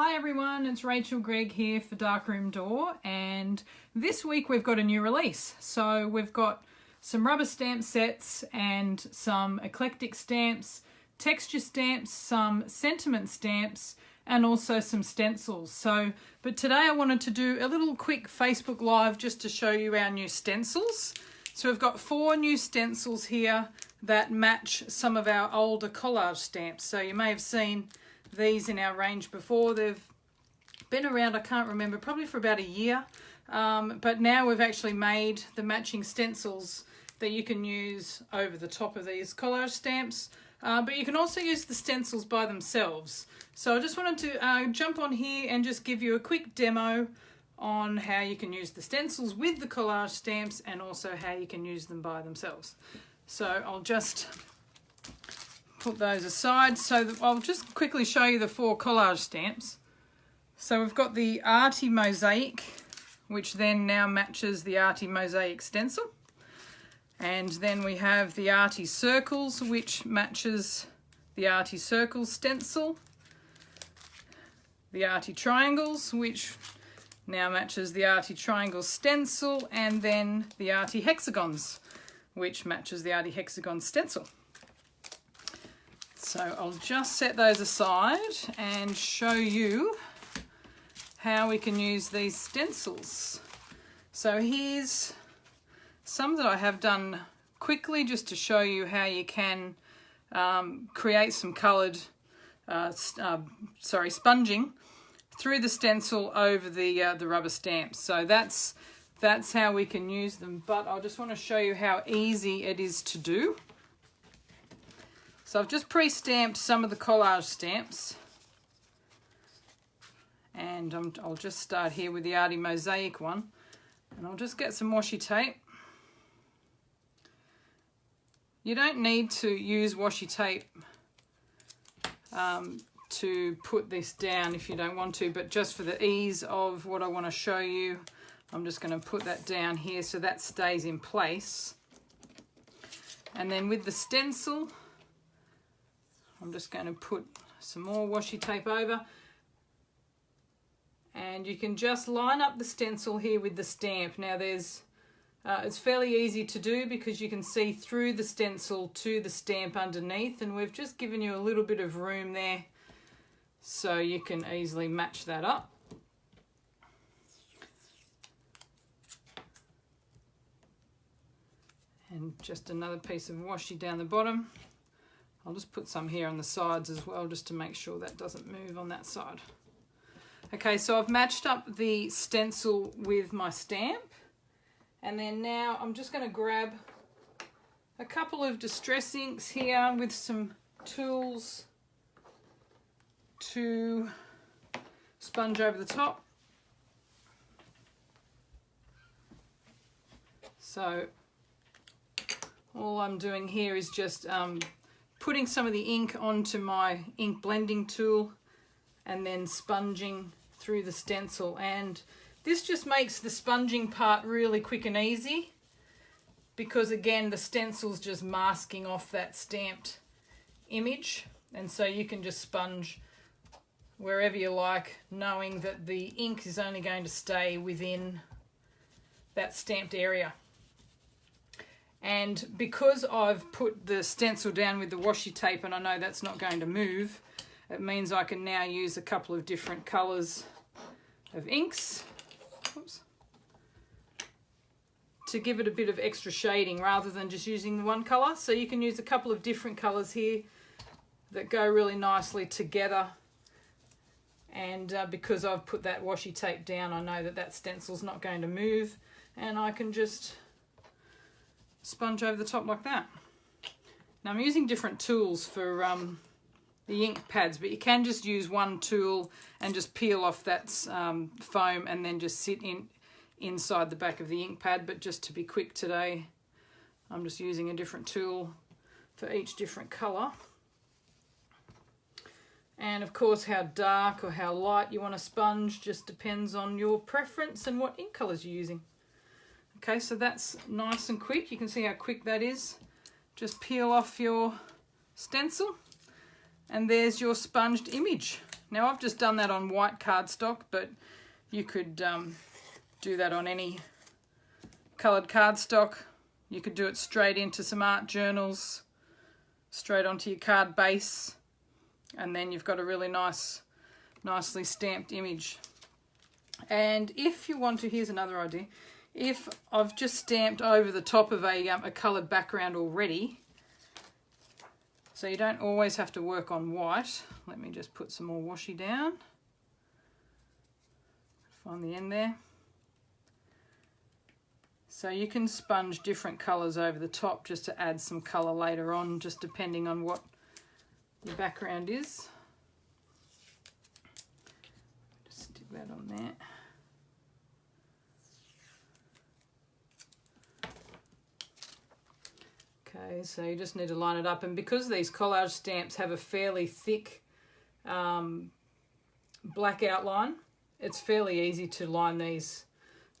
Hi everyone, it's Rachel Gregg here for Darkroom Door, and this week we've got a new release. So we've got some rubber stamp sets and some eclectic stamps, texture stamps, some sentiment stamps, and also some stencils. But today I wanted to do a little quick Facebook Live just to show you our new stencils. So we've got 4 new stencils here that match some of our older collage stamps. So you may have seen these in our range before. They've been around, I can't remember, probably for about a year, but now we've actually made the matching stencils that you can use over the top of these collage stamps, but you can also use the stencils by themselves. So I just wanted to jump on here and just give you a quick demo on how you can use the stencils with the collage stamps and also how you can use them by themselves. So I'll just put those aside. So I'll just quickly show you the 4 collage stamps. So we've got the Arty Mosaic, which then now matches the Arty Mosaic stencil. And then we have the Arty Circles, which matches the Arty Circles stencil. The Arty Triangles, which now matches the Arty Triangles stencil. And then the Arty Hexagons, which matches the Arty Hexagon stencil. So I'll just set those aside and show you how we can use these stencils. So here's some that I have done quickly just to show you how you can create some coloured, sponging through the stencil over the rubber stamps. So that's how we can use them, but I just want to show you how easy it is to do. So I've just pre-stamped some of the collage stamps, and I'll just start here with the Arty Mosaic one, and I'll just get some washi tape. You don't need to use washi tape to put this down if you don't want to, but just for the ease of what I want to show you, I'm just going to put that down here so that stays in place. And then with the stencil, I'm just going to put some more washi tape over, and you can just line up the stencil here with the stamp. Now it's fairly easy to do because you can see through the stencil to the stamp underneath, and we've just given you a little bit of room there so you can easily match that up. And just another piece of washi down the bottom. I'll just put some here on the sides as well just to make sure that doesn't move on that side. Okay, so I've matched up the stencil with my stamp, and then now I'm just going to grab a couple of distress inks here with some tools to sponge over the top. So all I'm doing here is just putting some of the ink onto my ink blending tool and then sponging through the stencil, and this just makes the sponging part really quick and easy because again the stencil's just masking off that stamped image, and so you can just sponge wherever you like, knowing that the ink is only going to stay within that stamped area. And because I've put the stencil down with the washi tape and I know that's not going to move, it means I can now use a couple of different colours of inks. Oops, to give it a bit of extra shading rather than just using the one colour. So you can use a couple of different colours here that go really nicely together. And because I've put that washi tape down, I know that that stencil's not going to move, and I can just sponge over the top like that. Now I'm using different tools for the ink pads, but you can just use one tool and just peel off that foam and then just sit inside the back of the ink pad. But just to be quick today, I'm just using a different tool for each different colour. And of course how dark or how light you want to sponge just depends on your preference and what ink colours you're using. Okay, so that's nice and quick. You can see how quick that is. Just peel off your stencil and there's your sponged image. Now I've just done that on white cardstock, but you could do that on any coloured cardstock. You could do it straight into some art journals, straight onto your card base, and then you've got a really nicely stamped image. And if you want to, here's another idea. If I've just stamped over the top of a coloured background already, so you don't always have to work on white. Let me just put some more washi down. Find the end there. So you can sponge different colours over the top just to add some colour later on, just depending on what your background is. Just stick that on there. Okay, so you just need to line it up, and because these collage stamps have a fairly thick black outline, it's fairly easy to line these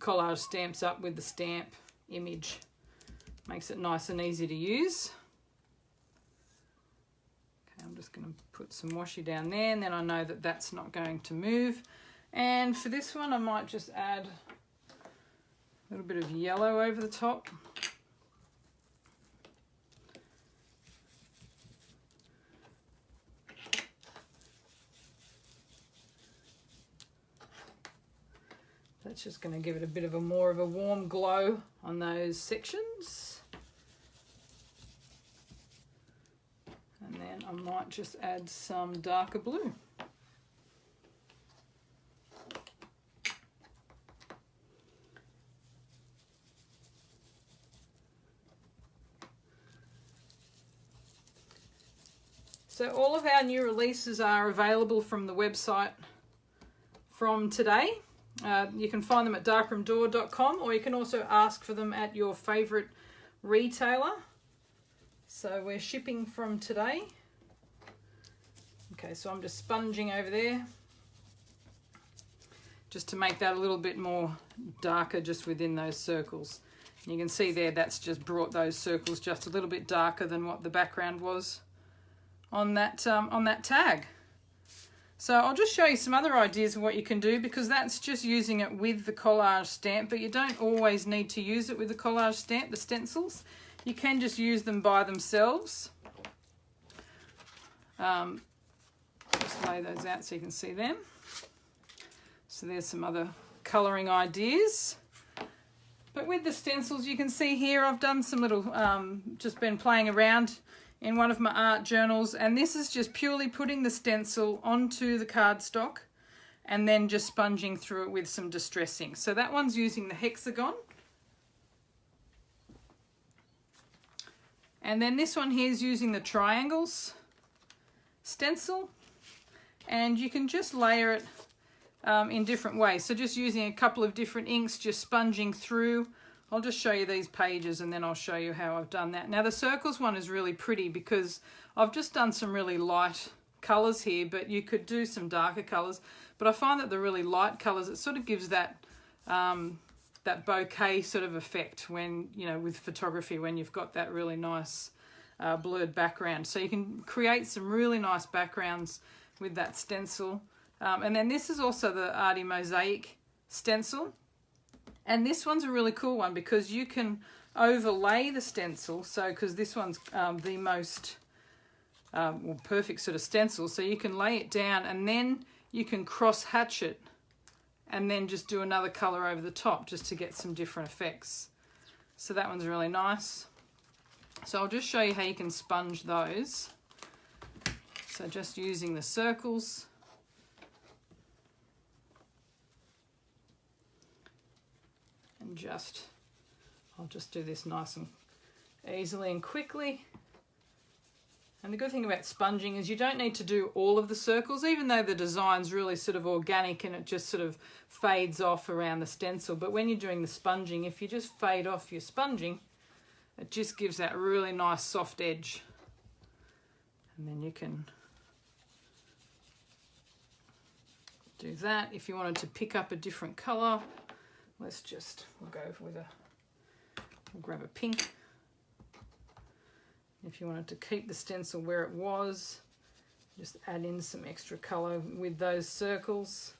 collage stamps up with the stamp image. Makes it nice and easy to use. Okay, I'm just going to put some washi down there, and then I know that that's not going to move. And for this one I might just add a little bit of yellow over the top. That's just going to give it a bit of a more of a warm glow on those sections. And then I might just add some darker blue. So all of our new releases are available from the website from today. You can find them at darkroomdoor.com, or you can also ask for them at your favourite retailer. So we're shipping from today. Okay, so I'm just sponging over there just to make that a little bit more darker just within those circles. And you can see there that's just brought those circles just a little bit darker than what the background was on that tag. So I'll just show you some other ideas of what you can do, because that's just using it with the collage stamp, but you don't always need to use it with the collage stamp, the stencils. You can just use them by themselves. Just lay those out so you can see them. So there's some other colouring ideas. But with the stencils, you can see here I've done some little, just been playing around in one of my art journals, and this is just purely putting the stencil onto the cardstock and then just sponging through it with some distressing. So that one's using the hexagon. And then this one here is using the triangles stencil, and you can just layer it in different ways. So just using a couple of different inks, just sponging through. I'll just show you these pages and then I'll show you how I've done that. Now the circles one is really pretty because I've just done some really light colours here, but you could do some darker colours. But I find that the really light colours, it sort of gives that that bouquet sort of effect when, you know, with photography, when you've got that really nice blurred background. So you can create some really nice backgrounds with that stencil. And then this is also the Arty Mosaic stencil. And this one's a really cool one because you can overlay the stencil. So, because this one's the most perfect sort of stencil. So you can lay it down and then you can cross hatch it and then just do another colour over the top just to get some different effects. So that one's really nice. So I'll just show you how you can sponge those. So just using the circles. And I'll just do this nice and easily and quickly. And the good thing about sponging is you don't need to do all of the circles, even though the design's really sort of organic and it just sort of fades off around the stencil. But when you're doing the sponging, if you just fade off your sponging, it just gives that really nice soft edge. And then you can do that. If you wanted to pick up a different colour, we'll go with we'll grab a pink. If you wanted to keep the stencil where it was, Just add in some extra colour with those circles.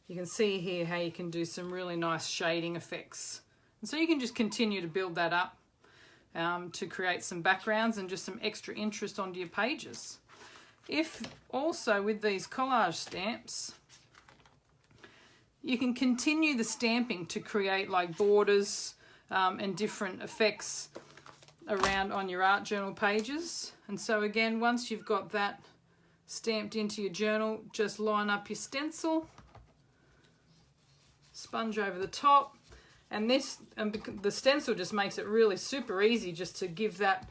You can see here how you can do some really nice shading effects. And so you can just continue to build that up to create some backgrounds and just some extra interest onto your pages. If also with these collage stamps, you can continue the stamping to create like borders and different effects around on your art journal pages. And so again, once you've got that stamped into your journal, just line up your stencil, sponge over the top, and the stencil just makes it really super easy just to give that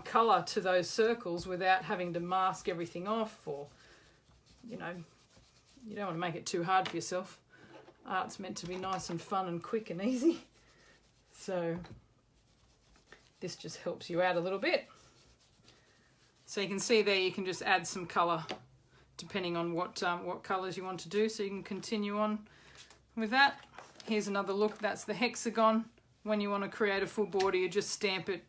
colour to those circles without having to mask everything off, or you know, you don't want to make it too hard for yourself. Art's meant to be nice and fun and quick and easy, so this just helps you out a little bit. So you can see there, you can just add some colour depending on what colours you want to do. So you can continue on with that. Here's another look. That's the hexagon. When you want to create a full border, you just stamp it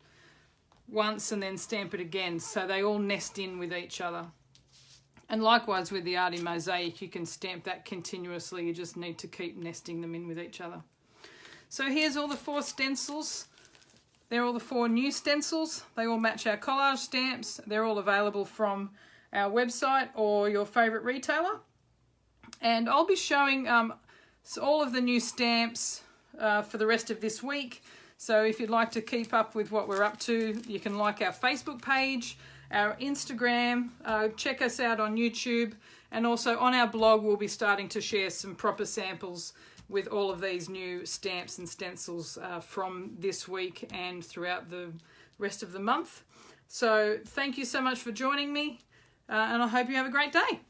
once and then stamp it again, so they all nest in with each other. And likewise with the Arty Mosaic, you can stamp that continuously. You just need to keep nesting them in with each other. So here's all the 4 stencils. They're all the 4 new stencils. They all match our collage stamps. They're all available from our website or your favourite retailer. And I'll be showing all of the new stamps for the rest of this week. So if you'd like to keep up with what we're up to, you can like our Facebook page, our Instagram, check us out on YouTube, and also on our blog we'll be starting to share some proper samples with all of these new stamps and stencils from this week and throughout the rest of the month. So thank you so much for joining me, and I hope you have a great day.